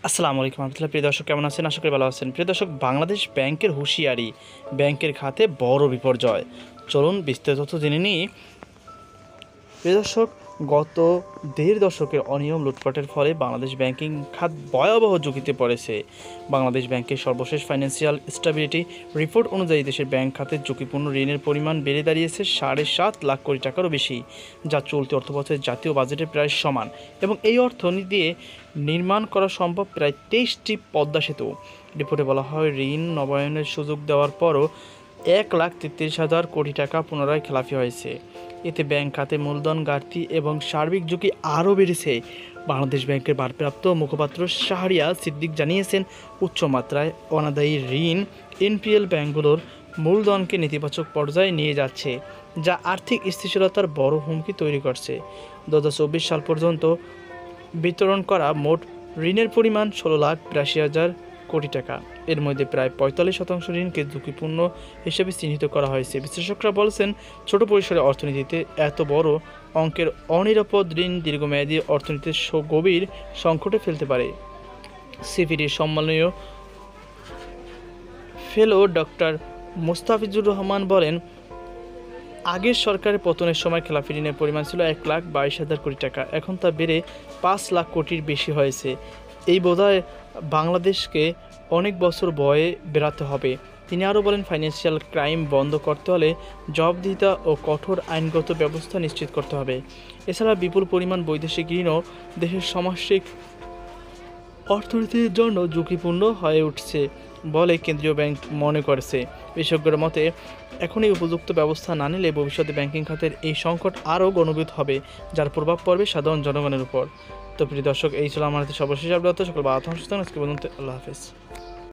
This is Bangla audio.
আসসালামু আলাইকুম রহমতুল্লাহ। প্রিয় দর্শক, কেমন আছেন? আশা করি ভালো আছেন। প্রিয় দর্শক, বাংলাদেশ ব্যাংকের হুঁশিয়ারি, ব্যাংকের খাতে বড় বিপর্যয়। চলুন বিস্তারিত তথ্য জেনে নিই। প্রিয় দর্শক, গত দেড় দশকের অনিয়ম লুটপাটের ফলে বাংলাদেশ ব্যাংকিং খাত ভয়াবহ ঝুঁকিতে পড়েছে। বাংলাদেশ ব্যাংকের সর্বশেষ ফাইন্যান্সিয়াল স্টেবিলিটি রিপোর্ট অনুযায়ী দেশের ব্যাংক খাতে ঝুঁকিপূর্ণ ঋণের পরিমাণ বেড়ে দাঁড়িয়েছে 7.5 লাখ কোটি টাকারও বেশি, যা চলতি অর্থবছরের জাতীয় বাজেটের প্রায় সমান। এবং এই অর্থনীতি দিয়ে নির্মাণ করা সম্ভব প্রায় 23টি পদ্মা সেতু। রিপোর্টে বলা হয়, ঋণ নবায়নের সুযোগ দেওয়ার পরও 1,33,000 কোটি টাকা পুনরায় খেলাপি হয়েছে। এতে ব্যাংক খাতে মূলধন ঘাটতি এবং সার্বিক ঝুঁকি আরও বেড়েছে। বাংলাদেশ ব্যাংকের ভারপ্রাপ্ত মুখপাত্র শাহরিয়ার সিদ্দিক জানিয়েছেন, উচ্চমাত্রায় অনাদায়ী ঋণ এনপিএল ব্যাংকগুলোর মূলধনকে নেতিবাচক পর্যায়ে নিয়ে যাচ্ছে, যা আর্থিক স্থিতিশীলতার বড় হুমকি তৈরি করছে। 2024 সাল পর্যন্ত বিতরণ করা মোট ঋণের পরিমাণ 16,82,000 কোটি টাকা। এর মধ্যে প্রায় 45% ঋণকে ঝুঁকিপূর্ণ হিসেবে চিহ্নিত করা হয়েছে। বিশ্লেষকরা বলছেন, ছোট পরিসরে অর্থনীতিতে এত বড় অঙ্কের অনিরাপদ ঋণ দীর্ঘমেয়াদী অর্থনীতির গভীর সংকটে ফেলতে পারে। সিপিডির সম্মানীয় ফেলো ডক্টর মুস্তাফিজুর রহমান বলেন, আগের সরকারের পতনের সময় খেলাপি ঋণের পরিমাণ ছিল 1,22,000 কোটি টাকা, এখন তা বেড়ে 5 লাখ কোটির বেশি হয়েছে। এই বোধহয় বাংলাদেশকে অনেক বছর বয়ে বেড়াতে হবে। তিনি আরও বলেন, ফাইন্যান্সিয়াল ক্রাইম বন্ধ করতে হলে জবাবদিহিতা ও কঠোর আইনগত ব্যবস্থা নিশ্চিত করতে হবে। এছাড়া বিপুল পরিমাণ বৈদেশিক ঋণও দেশের সামষ্টিক অর্থনীতির জন্য ঝুঁকিপূর্ণ হয়ে উঠছে বলে কেন্দ্রীয় ব্যাংক মনে করেছে। বিশেষজ্ঞদের মতে, এখনই উপযুক্ত ব্যবস্থা না নিলে ভবিষ্যতে ব্যাংকিং খাতের এই সংকট আরও ঘনীভূত হবে, যার প্রভাব পড়বে সাধারণ জনগণের উপর। তো প্রিয় দর্শক, এই ছিল আমার সর্বশেষ আপডেট। সকল বাধা সুস্থ আজকে পর্যন্ত। আল্লাহ হাফেজ।